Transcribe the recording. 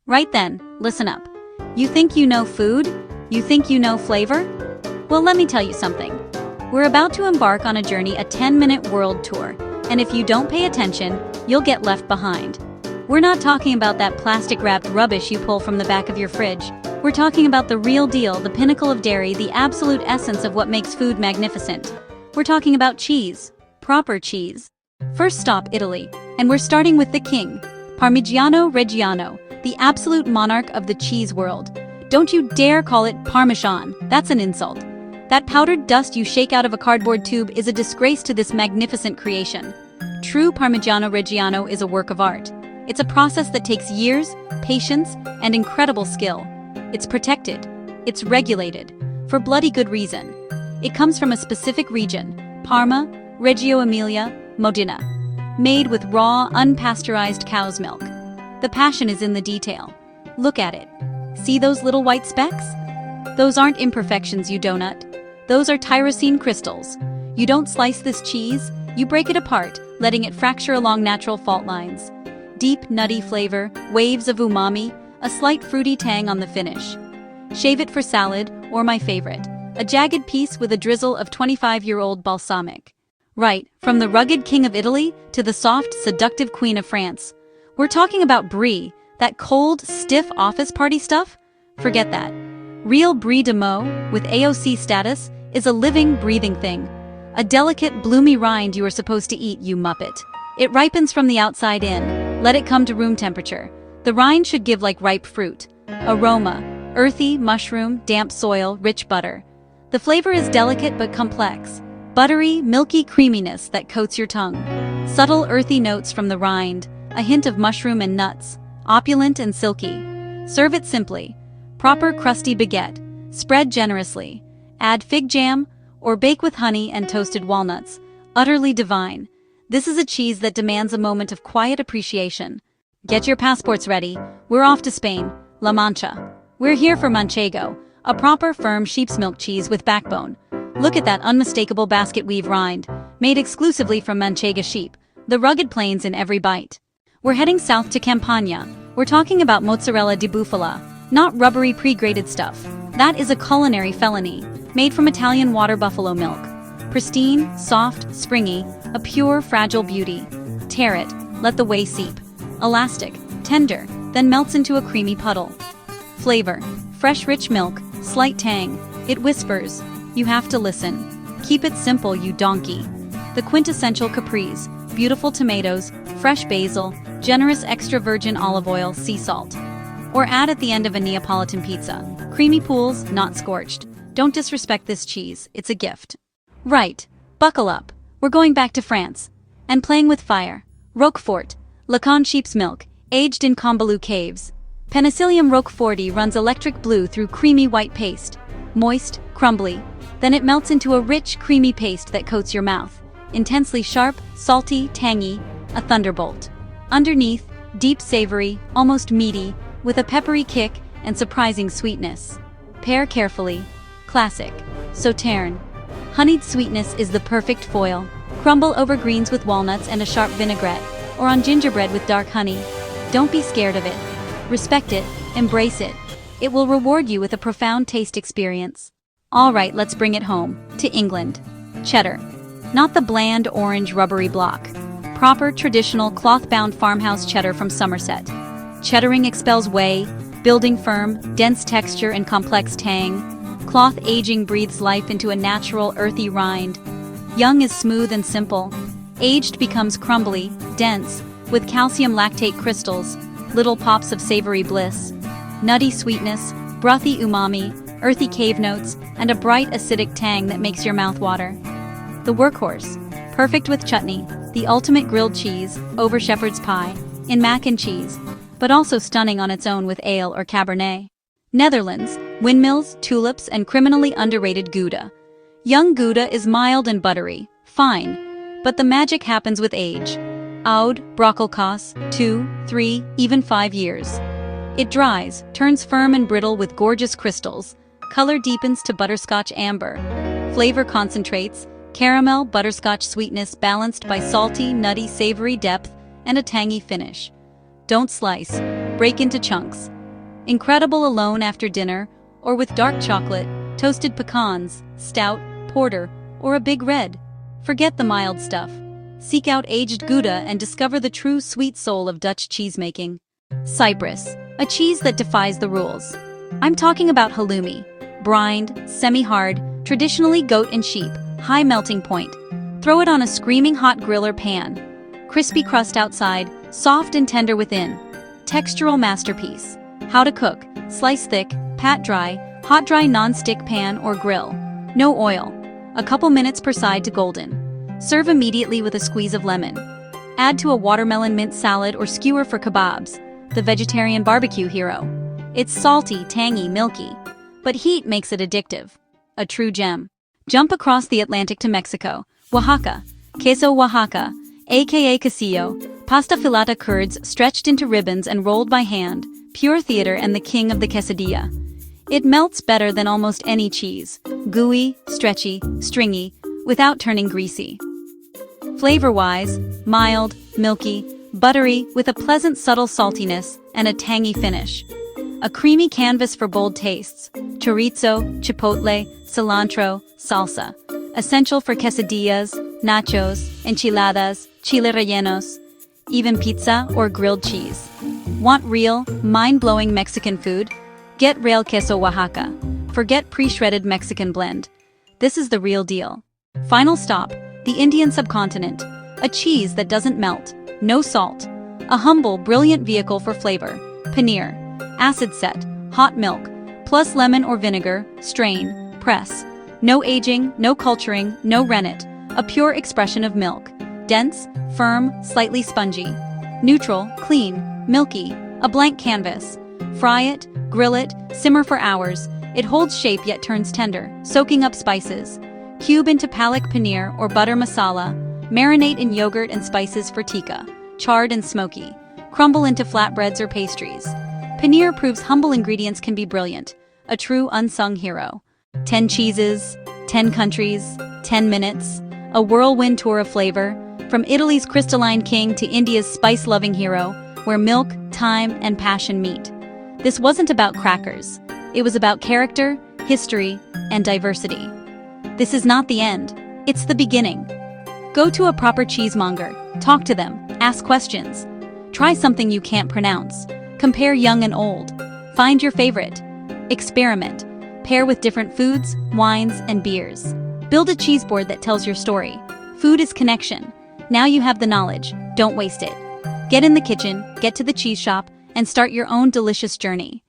Right then, listen up. You think you know food? You think you know flavor? Well, let me tell you something. We're about to embark on a journey, a 10-minute world tour, and if you don't pay attention, you'll get left behind. We're not talking about that plastic-wrapped rubbish you pull from the back of your fridge. We're talking about the real deal, the pinnacle of dairy, the absolute essence of what makes food magnificent. We're talking about cheese. Proper cheese. First stop, Italy, and we're starting with the king, Parmigiano-Reggiano, the absolute monarch of the cheese world. Don't you dare call it Parmesan, that's an insult. That powdered dust you shake out of a cardboard tube is a disgrace to this magnificent creation. True Parmigiano-Reggiano is a work of art. It's a process that takes years, patience, and incredible skill. It's protected. It's regulated. For bloody good reason. It comes from a specific region, Parma, Reggio Emilia, Modena. Made with raw, unpasteurized cow's milk. The passion is in the detail. Look at it. See those little white specks? Those aren't imperfections, you donut. Those are tyrosine crystals. You don't slice this cheese, you break it apart, letting it fracture along natural fault lines. Deep, nutty flavor, waves of umami, a slight fruity tang on the finish. Shave it for salad, or my favorite, a jagged piece with a drizzle of 25-year-old balsamic. Right, from the rugged king of Italy to the soft, seductive queen of France. We're talking about Brie, that cold, stiff office party stuff? Forget that. Real Brie de Meaux, with AOC status, is a living, breathing thing. A delicate, bloomy rind you are supposed to eat, you muppet. It ripens from the outside in. Let it come to room temperature. The rind should give like ripe fruit. Aroma, earthy, mushroom, damp soil, rich butter. The flavor is delicate but complex. Buttery, milky creaminess that coats your tongue. Subtle, earthy notes from the rind, a hint of mushroom and nuts, opulent and silky. Serve it simply. Proper crusty baguette. Spread generously. Add fig jam, or bake with honey and toasted walnuts. Utterly divine. This is a cheese that demands a moment of quiet appreciation. Get your passports ready. We're off to Spain, La Mancha. We're here for Manchego, a proper firm sheep's milk cheese with backbone. Look at that unmistakable basket weave rind, made exclusively from Manchego sheep, the rugged plains in every bite. We're heading south to Campania. We're talking about mozzarella di bufala, not rubbery pre-grated stuff. That is a culinary felony, made from Italian water buffalo milk. Pristine, soft, springy, a pure, fragile beauty. Tear it, let the whey seep. Elastic, tender, then melts into a creamy puddle. Flavor, fresh rich milk, slight tang. It whispers. You have to listen. Keep it simple, you donkey. The quintessential caprese, beautiful tomatoes, fresh basil, generous extra virgin olive oil, sea salt. Or add at the end of a Neapolitan pizza. Creamy pools, not scorched. Don't disrespect this cheese, it's a gift. Right, buckle up. We're going back to France. And playing with fire. Roquefort, Lacan sheep's milk, aged in Combalou caves. Penicillium roqueforti runs electric blue through creamy white paste. Moist, crumbly. Then it melts into a rich, creamy paste that coats your mouth. Intensely sharp, salty, tangy, a thunderbolt. Underneath, deep savory, almost meaty, with a peppery kick and surprising sweetness. Pair carefully. Classic. Sauterne. Honeyed sweetness is the perfect foil. Crumble over greens with walnuts and a sharp vinaigrette, or on gingerbread with dark honey. Don't be scared of it. Respect it, embrace it. It will reward you with a profound taste experience. All right, let's bring it home, to England. Cheddar. Not the bland, orange, rubbery block. Proper, traditional, cloth-bound farmhouse cheddar from Somerset. Cheddaring expels whey, building firm, dense texture and complex tang. Cloth aging breathes life into a natural, earthy rind. Young is smooth and simple. Aged becomes crumbly, dense, with calcium lactate crystals, little pops of savory bliss. Nutty sweetness, brothy umami, earthy cave notes, and a bright acidic tang that makes your mouth water. The workhorse. Perfect with chutney, the ultimate grilled cheese, over shepherd's pie, in mac and cheese, but also stunning on its own with ale or Cabernet. Netherlands, windmills, tulips, and criminally underrated Gouda. Young Gouda is mild and buttery, fine, but the magic happens with age. Oud, brockelkaas, 2, 3, even 5 years. It dries, turns firm and brittle with gorgeous crystals. Color deepens to butterscotch amber. Flavor concentrates, caramel, butterscotch sweetness balanced by salty, nutty, savory depth and a tangy finish. Don't slice, break into chunks. Incredible alone after dinner, or with dark chocolate, toasted pecans, stout, porter, or a big red. Forget the mild stuff. Seek out aged Gouda and discover the true sweet soul of Dutch cheesemaking. Cyprus, a cheese that defies the rules. I'm talking about halloumi. Brined, semi-hard, traditionally goat and sheep, high melting point. Throw it on a screaming hot grill or pan. Crispy crust outside, soft and tender within. Textural masterpiece. How to cook: slice thick, pat dry, hot dry non-stick pan or grill. No oil. A couple minutes per side to golden. Serve immediately with a squeeze of lemon. Add to a watermelon mint salad or skewer for kebabs, the vegetarian barbecue hero. It's salty, tangy, milky, but heat makes it addictive. A true gem. Jump across the Atlantic to Mexico. Oaxaca. Queso Oaxaca, aka quesillo, pasta filata curds stretched into ribbons and rolled by hand, pure theater and the king of the quesadilla. It melts better than almost any cheese. Gooey, stretchy, stringy, without turning greasy. Flavor-wise, mild, milky, buttery, with a pleasant subtle saltiness and a tangy finish. A creamy canvas for bold tastes. Chorizo, chipotle, cilantro, salsa. Essential for quesadillas, nachos, enchiladas, chile rellenos, even pizza or grilled cheese. Want real, mind-blowing Mexican food? Get Real Queso Oaxaca. Forget pre-shredded Mexican blend. This is the real deal. Final stop, the Indian subcontinent. A cheese that doesn't melt, no salt. A humble, brilliant vehicle for flavor. Paneer. Acid set, hot milk, plus lemon or vinegar, strain, press. No aging, no culturing, no rennet. A pure expression of milk. Dense, firm, slightly spongy. Neutral, clean, milky, a blank canvas. Fry it, grill it, simmer for hours. It holds shape yet turns tender, soaking up spices. Cube into palak paneer or butter masala. Marinate in yogurt and spices for tikka, charred and smoky. Crumble into flatbreads or pastries. Paneer proves humble ingredients can be brilliant. A true unsung hero. 10 cheeses, 10 countries, 10 minutes. A whirlwind tour of flavor. From Italy's crystalline king to India's spice-loving hero, where milk, time, and passion meet. This wasn't about crackers. It was about character, history, and diversity. This is not the end. It's the beginning. Go to a proper cheesemonger. Talk to them. Ask questions. Try something you can't pronounce. Compare young and old. Find your favorite. Experiment. Pair with different foods, wines, and beers. Build a cheese board that tells your story. Food is connection. Now you have the knowledge. Don't waste it. Get in the kitchen, get to the cheese shop, and start your own delicious journey.